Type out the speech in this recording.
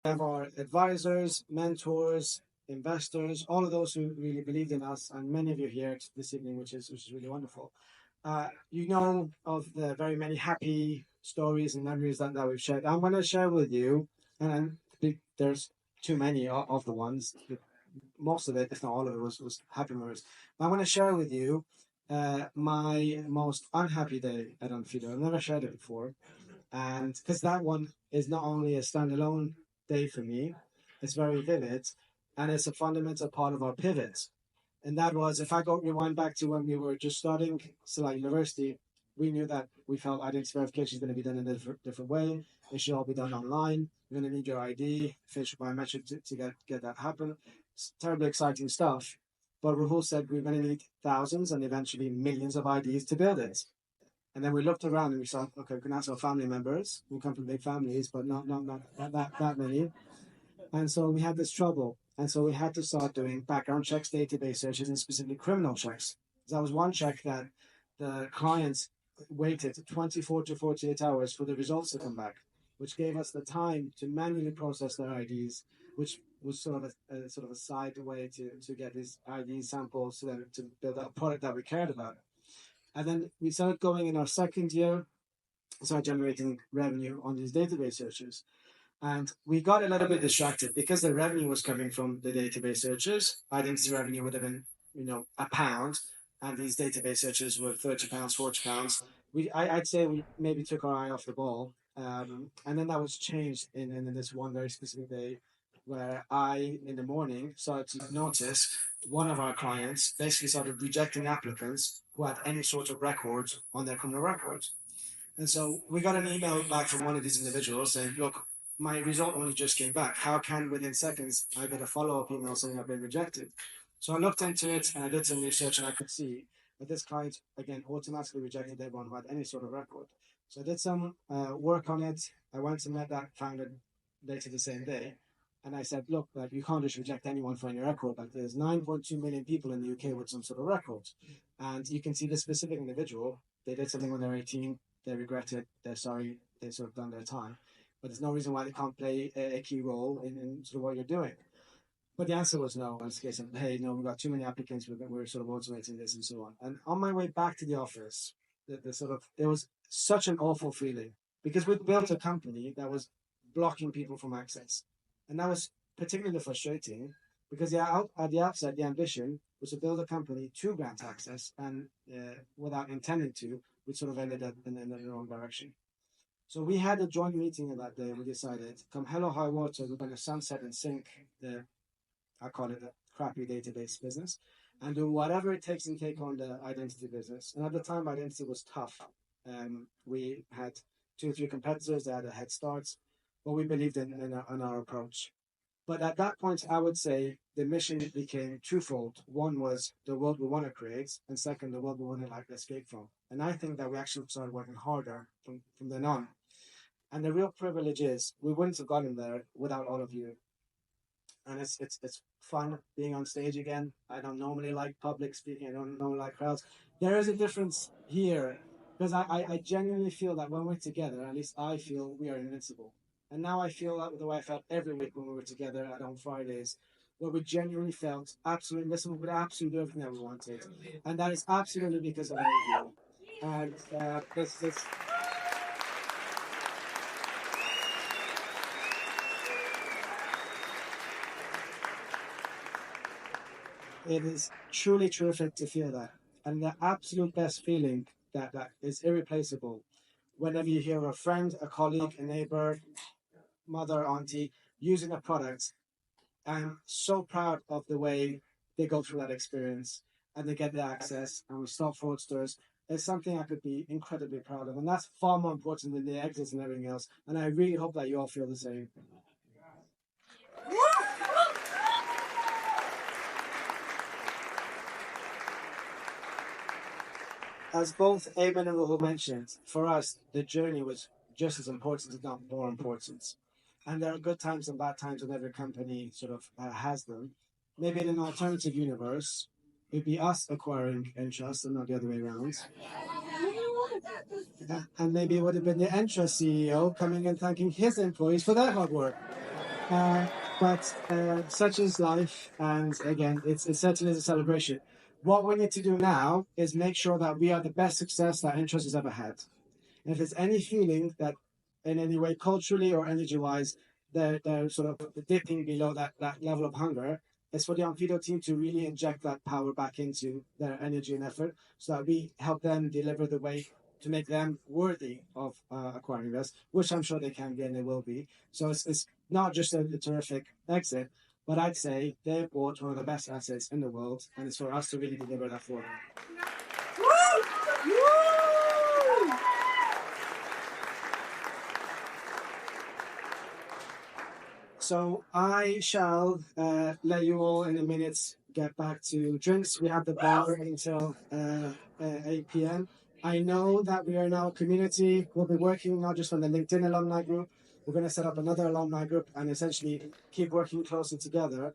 have our advisors, mentors, investors, all of those who really believed in us, and many of you here this evening, which is really wonderful. You know of the very many happy stories and memories that we've shared. I'm going to share with you, and there's too many of the ones. Most of it, if not all of it, was happy memories. I'm going to share with you my most unhappy day at Onfido. I've never shared it before, and because that one is not only a standalone day for me, it's very vivid, and it's a fundamental part of our pivot. And that was, if I go rewind back to when we were just starting still at university, we knew that we felt identity verification is going to be done in a different way. It should all be done online. You're going to need your ID, facial biometric to get that happen. It's terribly exciting stuff. But Rahul said we're going to need thousands and eventually millions of IDs to build it. And then we looked around and we saw, okay, we can ask our family members. We come from big families, but not that many. And so we had this trouble. And so we had to start doing background checks, database searches, and specifically criminal checks. That was one check that the clients waited 24 to 48 hours for the results to come back, which gave us the time to manually process their IDs, which was sort of a side way to get these ID samples to build a product that we cared about. And then we started going in our second year, started generating revenue on these database searches. And we got a little bit distracted because the revenue was coming from the database searches. Identity revenue would have been, a pound, and these database searches were £30, £40. I'd say we maybe took our eye off the ball. And then that was changed in this one very specific day where I, in the morning, started to notice one of our clients basically started rejecting applicants who had any sort of records on their criminal records. And so we got an email back from one of these individuals saying, look, my result only just came back. How can within seconds I get a follow-up email saying I've been rejected? So I looked into it and I did some research and I could see that this client, again, automatically rejected everyone who had any sort of record. So I did some work on it. I went and met that founder later the same day. And I said, look, like, you can't just reject anyone for any record. Like, there's 9.2 million people in the UK with some sort of record. And you can see this specific individual, they did something when they're 18, they regret it, they're sorry, they've sort of done their time. But there's no reason why they can't play a key role in sort of what you're doing. But the answer was no. In this case, hey, no, we've got too many applicants, we're sort of automating this and so on. And on my way back to the office, it was such an awful feeling because we'd built a company that was blocking people from access. And that was particularly frustrating because at the outset, the ambition was to build a company to grant access, and without intending to, we sort of ended up in the wrong direction. So we had a joint meeting that day. We decided, come hell or high water, we're going to sunset and sink I call it the crappy database business, and do whatever it takes and take on the identity business. And at the time, identity was tough. We had 2 or 3 competitors that had a head start, but we believed in our approach. But at that point, I would say the mission became twofold. One was the world we want to create, and second, the world we want to escape from. And I think that we actually started working harder from then on. And the real privilege is we wouldn't have gotten there without all of you. And it's fun being on stage again. I don't normally like public speaking. I don't normally like crowds. There is a difference here because I genuinely feel that when we're together, at least I feel we are invincible. And now I feel that the way I felt every week when we were together on Fridays, where we genuinely felt absolutely invincible, we could absolutely do everything that we wanted. And that is absolutely because of all of you. And this it is truly terrific to feel that. And the absolute best feeling that is irreplaceable whenever you hear a friend, a colleague, a neighbor, mother, auntie using a product. I'm so proud of the way they go through that experience and they get the access and we stop fraudsters. It's something I could be incredibly proud of. And that's far more important than the exits and everything else. And I really hope that you all feel the same. As both Eamon and Rahul mentioned, for us, the journey was just as important, if not more important. And there are good times and bad times when every company sort of has them. Maybe in an alternative universe, it'd be us acquiring Entrust and not the other way around. And maybe it would have been the Entrust CEO coming and thanking his employees for their hard work. Uh, but such is life, and again, it certainly is a celebration. What we need to do now is make sure that we are the best success that Interest has ever had. And if there's any feeling that in any way, culturally or energy-wise, they're sort of dipping below that level of hunger, it's for the Onfido team to really inject that power back into their energy and effort so that we help them deliver the way to make them worthy of acquiring us, which I'm sure they can be and they will be. So it's not just a terrific exit, but I'd say they bought one of the best assets in the world, and it's for us to really deliver that for them. So I shall let you all in a minute get back to drinks. We have the bar until 8 p.m. I know that we are now a community. We'll be working not just on the LinkedIn alumni group. We're going to set up another alumni group and essentially keep working closer together.